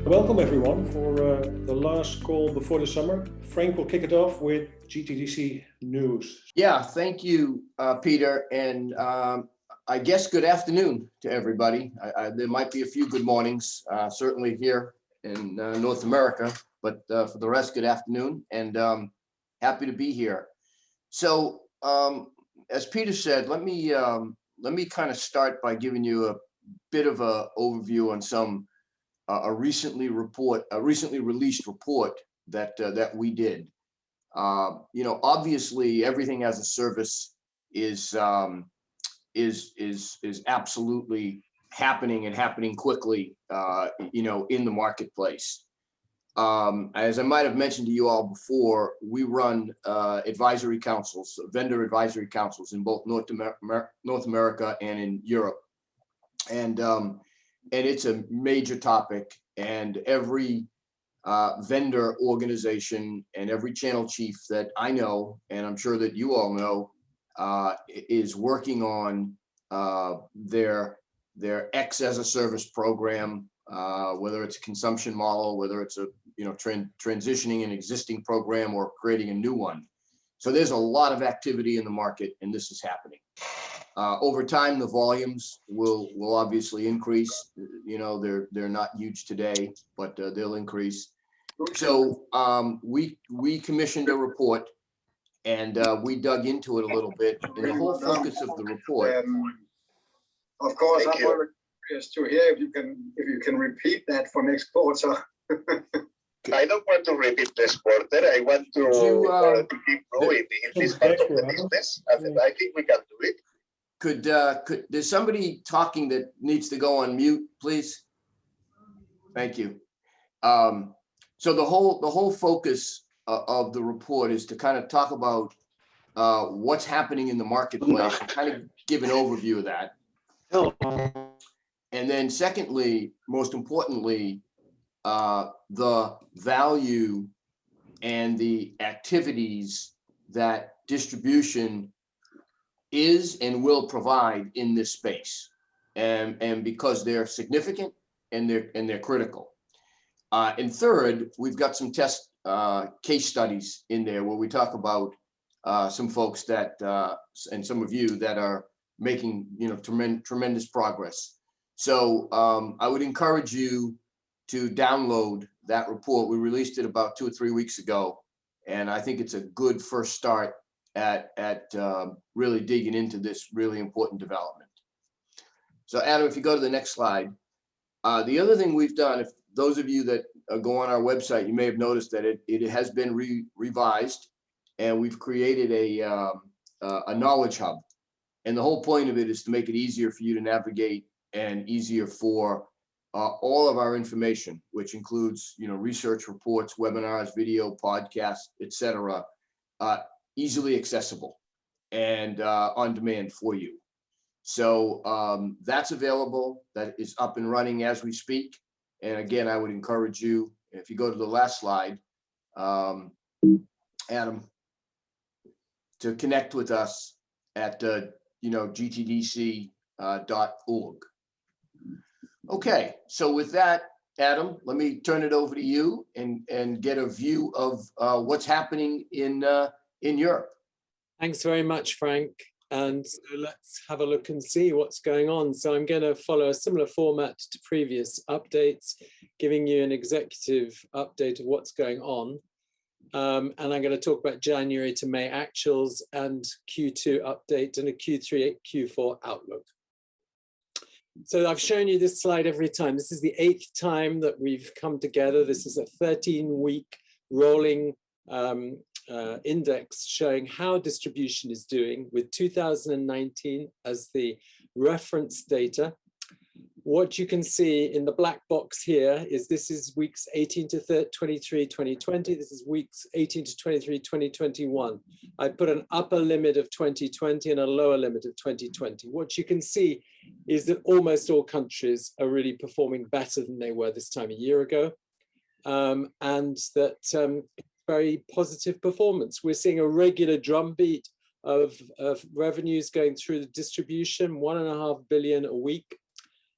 Welcome everyone for the last call before the summer. Frank will kick it off with GTDC news. Yeah, thank you, Peter, and I guess good afternoon to everybody. There might be a few good mornings, certainly here in North America, but for the rest, good afternoon, and happy to be here. So, as Peter said, let me kind of start by giving you a bit of an overview on some a recently released report that we did. Obviously, everything as a service is absolutely happening and happening quickly. In the marketplace. As I might have mentioned to you all before, we run advisory councils, vendor advisory councils in both North America and in Europe, and it's a major topic, and every vendor organization and every channel chief that I know, and I'm sure that you all know, is working on their X as a service program, whether it's a consumption model, whether it's a transitioning an existing program or creating a new one. So there's a lot of activity in the market, and this is happening. Over time, the volumes will obviously increase. They're not huge today, but they'll increase. So we commissioned a report, and we dug into it a little bit. And the whole focus of the report. Of course, I'm very curious to hear if you can repeat that for next quarter. I don't want to repeat this quarter. I want to keep growing in this part of the business, and I think we can do it. Could there's somebody talking that needs to go on mute, please? Thank you. So the whole focus of the report is to kind of talk about what's happening in the marketplace and kind of give an overview of that. And then secondly, most importantly, the value and the activities that distribution is and will provide in this space, and because they're significant and they're critical. And third, we've got some test case studies in there where we talk about some folks that and some of you that are making tremendous progress. So I would encourage you to download that report. We released it about 2 or 3 weeks ago, and I think it's a good first start at really digging into this really important development. So Adam, if you go to the next slide. The other thing we've done, if those of you that go on our website, you may have noticed that it has been revised, and we've created a knowledge hub. And the whole point of it is to make it easier for you to navigate and easier for all of our information, which includes research reports, webinars, video, podcasts, etc., easily accessible and on demand for you. So that's available. That is up and running as we speak. And again, I would encourage you, if you go to the last slide, Adam, to connect with us at gtdc.org. Okay, so with that, Adam, let me turn it over to you and get a view of what's happening in Europe. Thanks very much, Frank. And so let's have a look and see what's going on. So I'm going to follow a similar format to previous updates, giving you an executive update of what's going on. And I'm going to talk about January to May actuals and Q2 update and a Q3, Q4 outlook. So I've shown you this slide every time. This is the 8th time that we've come together. This is a 13-week rolling index showing how distribution is doing with 2019 as the reference data. What you can see in the black box here is this is weeks 18 to 23, 2020. This is weeks 18 to 23, 2021. I put an upper limit of 2020 and a lower limit of 2020. What you can see is that almost all countries are really performing better than they were this time a year ago. And that very positive performance. We're seeing a regular drumbeat of revenues going through the distribution, 1.5 billion a week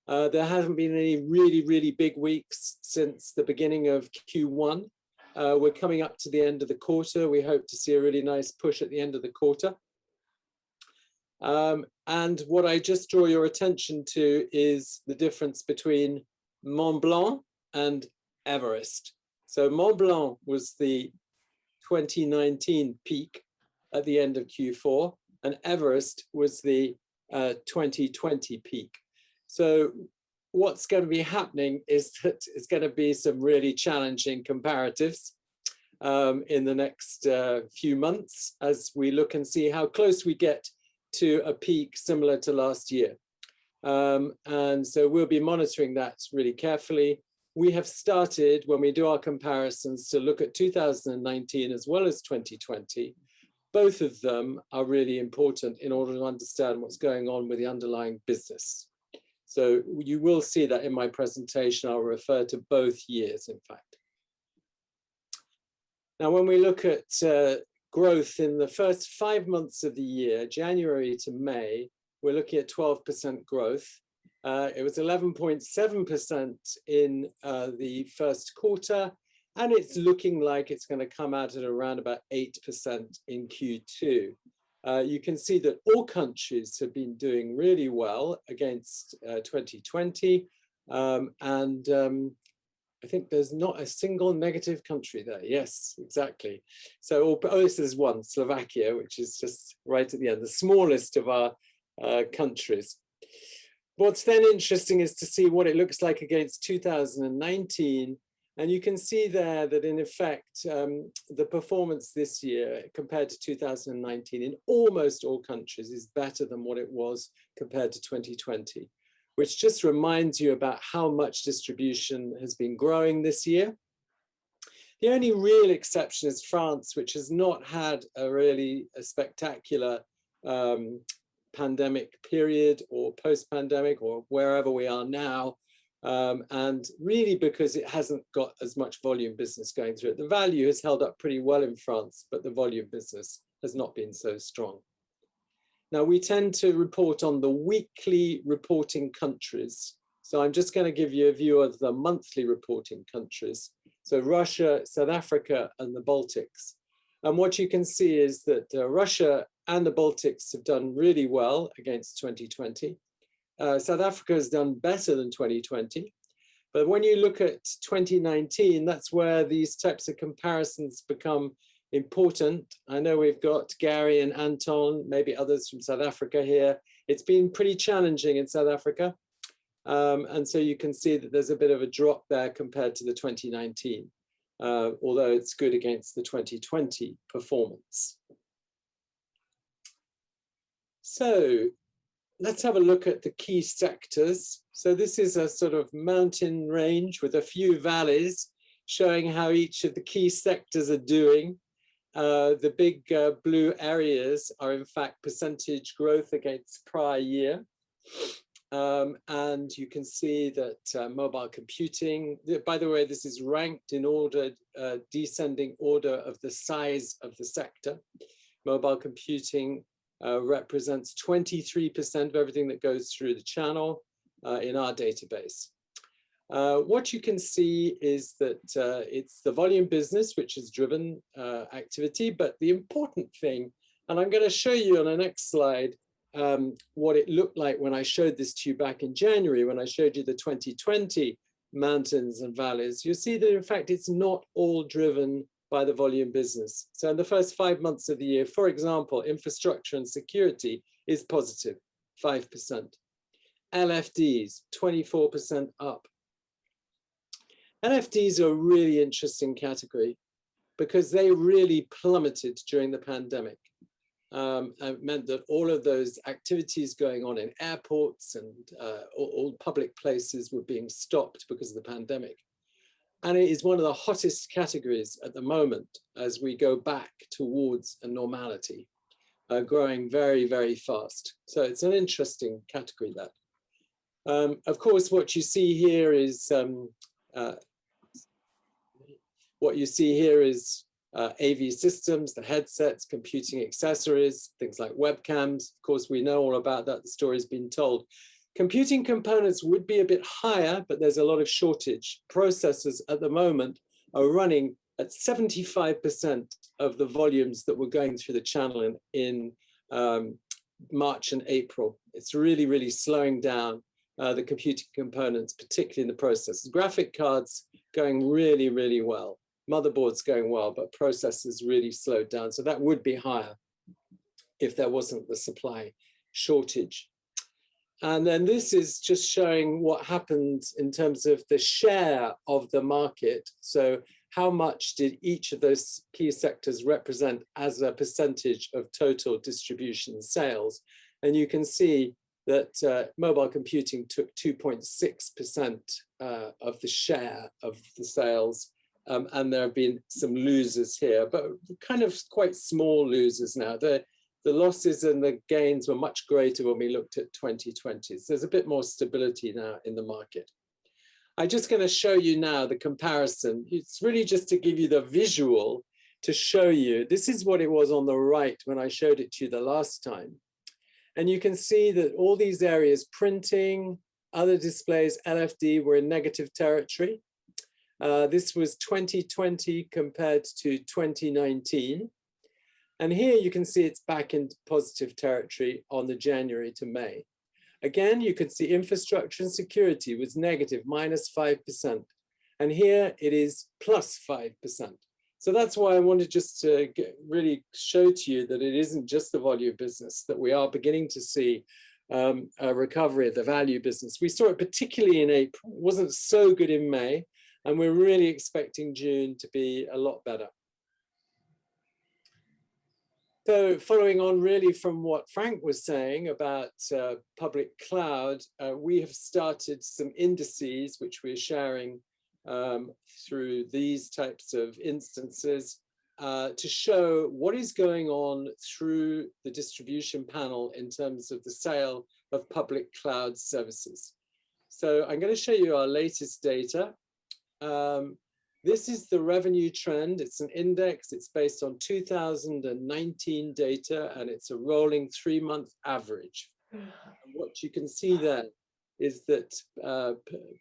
There haven't been any really big weeks since the beginning of Q1. We're coming up to the end of the quarter. We hope to see a really nice push at the end of the quarter. And what I just draw your attention to is the difference between Mont Blanc and Everest. So Mont Blanc was the 2019 peak at the end of Q4, and Everest was the 2020 peak. So what's going to be happening is that it's going to be some really challenging comparatives in the next few months as we look and see how close we get to a peak similar to last year. And so we'll be monitoring that really carefully. We have started, when we do our comparisons, to look at 2019 as well as 2020. Both of them are really important in order to understand what's going on with the underlying business. So you will see that in my presentation. I'll refer to both years, in fact. Now, when we look at growth in the first 5 months of the year, January to May, we're looking at 12% growth. It was 11.7% in the first quarter, and it's looking like it's going to come out at around about 8% in Q2. You can see that all countries have been doing really well against 2020, I think there's not a single negative country there. Yes, exactly. So, oh, this is one, Slovakia, which is just right at the end, the smallest of our countries. What's then interesting is to see what it looks like against 2019. And you can see there that in effect, the performance this year compared to 2019 in almost all countries is better than what it was compared to 2020, which just reminds you about how much distribution has been growing this year. The only real exception is France, which has not had a really spectacular pandemic period or post-pandemic or wherever we are now. And really because it hasn't got as much volume business going through it. The value has held up pretty well in France, but the volume business has not been so strong. Now, we tend to report on the weekly reporting countries. So I'm just going to give you a view of the monthly reporting countries. So Russia, South Africa, and the Baltics. And what you can see is that Russia and the Baltics have done really well against 2020. South Africa has done better than 2020. But when you look at 2019, that's where these types of comparisons become important. I know we've got Gary and Anton, maybe others from South Africa here. It's been pretty challenging in South Africa. And so you can see that there's a bit of a drop there compared to the 2019, although it's good against the 2020 performance. So let's have a look at the key sectors. So this is a sort of mountain range with a few valleys showing how each of the key sectors are doing. The big blue areas are in fact percentage growth against prior year. And you can see that mobile computing, by the way, this is ranked in order, descending order of the size of the sector. Mobile computing represents 23% of everything that goes through the channel in our database. What you can see is that it's the volume business which has driven activity, but the important thing, and I'm going to show you on the next slide what it looked like when I showed this to you back in January, when I showed you the 2020 mountains and valleys. You see that in fact it's not all driven by the volume business. So in the first 5 months of the year, for example, infrastructure and security is positive, 5%. LFDs, 24% up. LFDs are a really interesting category because they really plummeted during the pandemic. It meant that all of those activities going on in airports and all public places were being stopped because of the pandemic. And it is one of the hottest categories at the moment as we go back towards a normality, growing very, very fast. So it's an interesting category, that. Of course, what you see here is AV systems, the headsets, computing accessories, things like webcams. Of course, we know all about that. The story's been told. Computing components would be a bit higher, but there's a lot of shortage. Processors at the moment are running at 75% of the volumes that were going through the channel in March and April. It's really, really slowing down the computing components, particularly in the processors. Graphic cards going really, really well. Motherboards going well, but processors really slowed down. So that would be higher if there wasn't the supply shortage. And then this is just showing what happens in terms of the share of the market. So how much did each of those key sectors represent as a percentage of total distribution sales? And you can see that mobile computing took 2.6% of the share of the sales. And there have been some losers here, but kind of quite small losers now. The losses and the gains were much greater when we looked at 2020. So there's a bit more stability now in the market. I'm just going to show you now the comparison. It's really just to give you the visual to show you. This is what it was on the right when I showed it to you the last time. And you can see that all these areas, printing, other displays, LFD, were in negative territory. This was 2020 compared to 2019. And here you can see it's back in positive territory on the January to May. Again, you can see infrastructure and security was negative, -5%. And here it is +5%. So that's why I wanted just to really show to you that it isn't just the volume business, that we are beginning to see a recovery of the value business. We saw it particularly in April, it wasn't so good in May, and we're really expecting June to be a lot better. So following on really from what Frank was saying about public cloud, we have started some indices which we're sharing through these types of instances to show what is going on through the distribution panel in terms of the sale of public cloud services. So I'm going to show you our latest data. This is the revenue trend. It's an index. It's based on 2019 data, and it's a rolling 3-month average. And what you can see there is that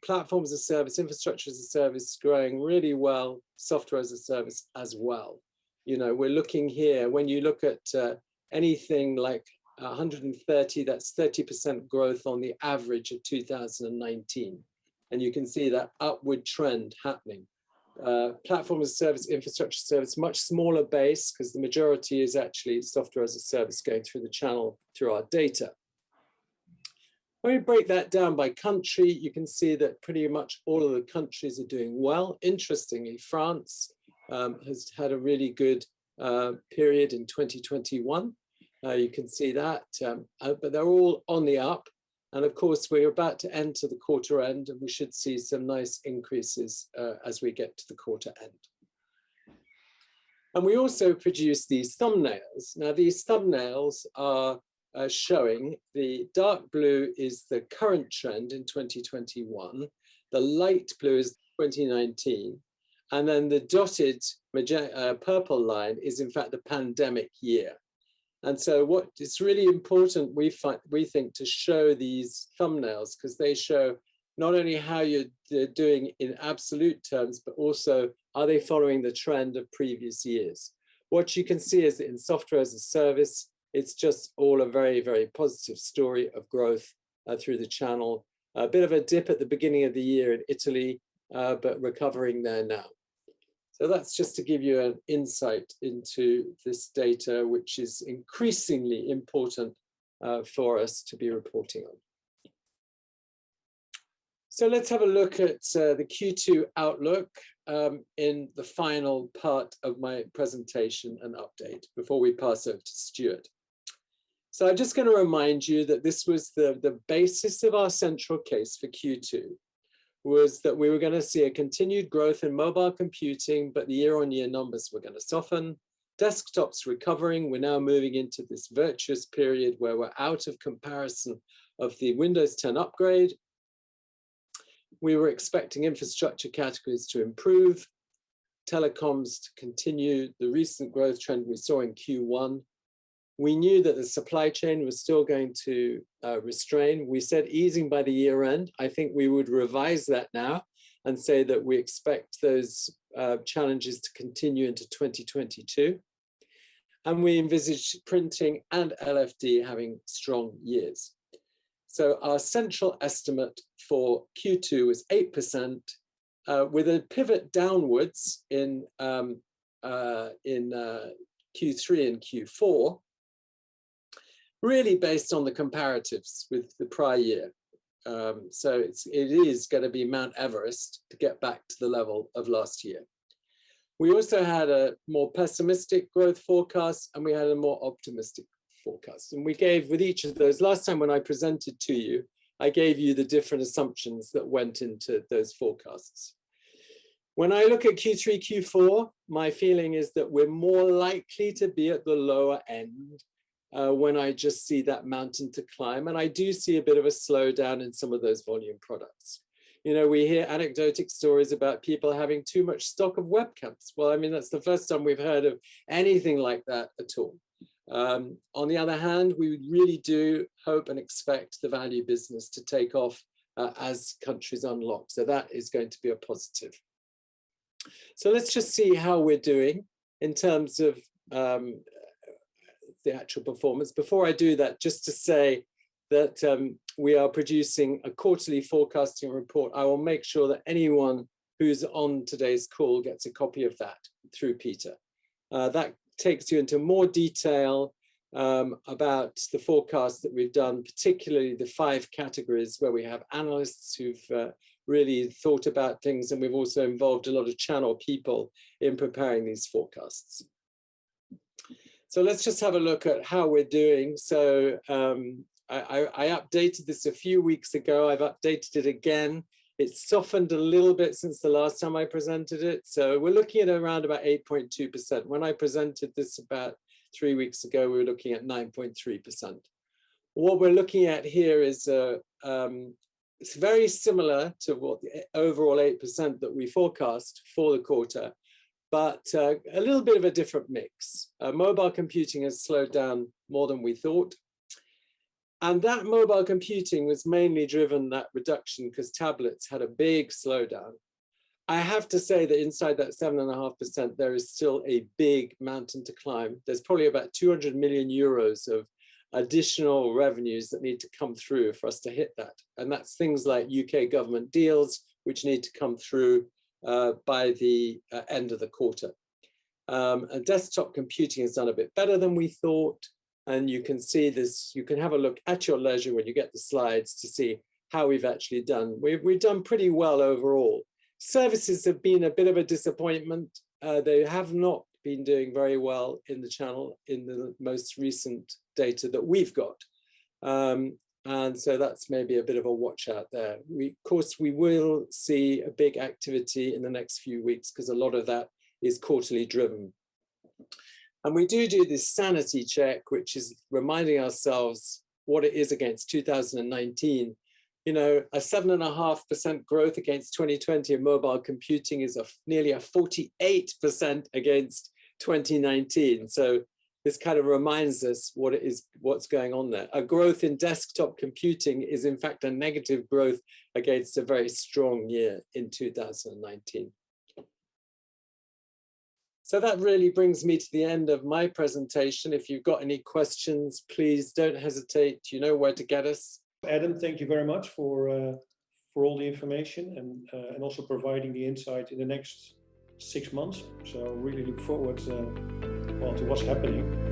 platforms as a service, infrastructure as a service, growing really well, software as a service as well. You know, we're looking here, when you look at anything like 130, that's 30% growth on the average of 2019. And you can see that upward trend happening. Platform as a service, infrastructure service, much smaller base because the majority is actually software as a service going through the channel through our data. When we break that down by country, you can see that pretty much all of the countries are doing well. Interestingly, France has had a really good period in 2021. You can see that, but they're all on the up. And of course, we're about to enter the quarter end, and we should see some nice increases as we get to the quarter end. And we also produce these thumbnails. Now, these thumbnails are showing the dark blue is the current trend in 2021. The light blue is 2019. And then the dotted purple line is, in fact, the pandemic year. And so what it's really important, we think, to show these thumbnails, because they show not only how you're doing in absolute terms, but also are they following the trend of previous years. What you can see is that in software as a service, it's just all a very, very positive story of growth through the channel. A bit of a dip at the beginning of the year in Italy, but recovering there now. So that's just to give you an insight into this data, which is increasingly important for us to be reporting on. So let's have a look at the Q2 outlook in the final part of my presentation and update before we pass over to Stuart. So I'm just going to remind you that this was the basis of our central case for Q2, was that we were going to see a continued growth in mobile computing, but the year-on-year numbers were going to soften. Desktops recovering. We're now moving into this virtuous period where we're out of comparison of the Windows 10 upgrade. We were expecting infrastructure categories to improve, telecoms to continue the recent growth trend we saw in Q1, We knew that the supply chain was still going to restrain. We said easing by the year end. I think we would revise that now and say that we expect those challenges to continue into 2022. And we envisage printing and LFD having strong years. So our central estimate for Q2 was 8%, with a pivot downwards in Q3 and Q4, really based on the comparatives with the prior year. So it is going to be Mount Everest to get back to the level of last year. We also had a more pessimistic growth forecast, and we had a more optimistic forecast. And we gave, with each of those, last time when I presented to you, I gave you the different assumptions that went into those forecasts. When I look at Q3, Q4, my feeling is that we're more likely to be at the lower end when I just see that mountain to climb. And I do see a bit of a slowdown in some of those volume products. You know, we hear anecdotic stories about people having too much stock of webcams. Well, I mean, that's the first time we've heard of anything like that at all. On the other hand, we really do hope and expect the value business to take off as countries unlock. So that is going to be a positive. So let's just see how we're doing in terms of the actual performance. Before I do that, just to say that we are producing a quarterly forecasting report. I will make sure that anyone who's on today's call gets a copy of that through Peter. That takes you into more detail about the forecast that we've done, particularly the 5 categories where we have analysts who've really thought about things, and we've also involved a lot of channel people in preparing these forecasts. So let's just have a look at how we're doing. So I updated this a few weeks ago. I've updated it again. It's softened a little bit since the last time I presented it. So we're looking at around about 8.2%. When I presented this about 3 weeks ago, we were looking at 9.3%. What we're looking at here is it's very similar to what the overall 8% that we forecast for the quarter, but a little bit of a different mix. Mobile computing has slowed down more than we thought. And that mobile computing was mainly driven, that reduction, because tablets had a big slowdown. I have to say that inside that 7.5%, there is still a big mountain to climb. There's probably about 200 million euros of additional revenues that need to come through for us to hit that. And that's things like UK government deals, which need to come through by the end of the quarter. And desktop computing has done a bit better than we thought. And you can see this, you can have a look at your leisure when you get the slides to see how we've actually done. We've done pretty well overall. Services have been a bit of a disappointment. They have not been doing very well in the channel in the most recent data that we've got. And so that's maybe a bit of a watch out there. Of course, we will see a big activity in the next few weeks because a lot of that is quarterly driven. And we do this sanity check, which is reminding ourselves what it is against 2019. You know, a 7.5% growth against 2020 in mobile computing is nearly a 48% against 2019. So this kind of reminds us what's going on there. A growth in desktop computing is in fact a negative growth against a very strong year in 2019. So that really brings me to the end of my presentation. If you've got any questions, please don't hesitate. You know where to get us. Adam, thank you very much for all the information and also providing the insight in the next 6 months. So really look forward to what's happening.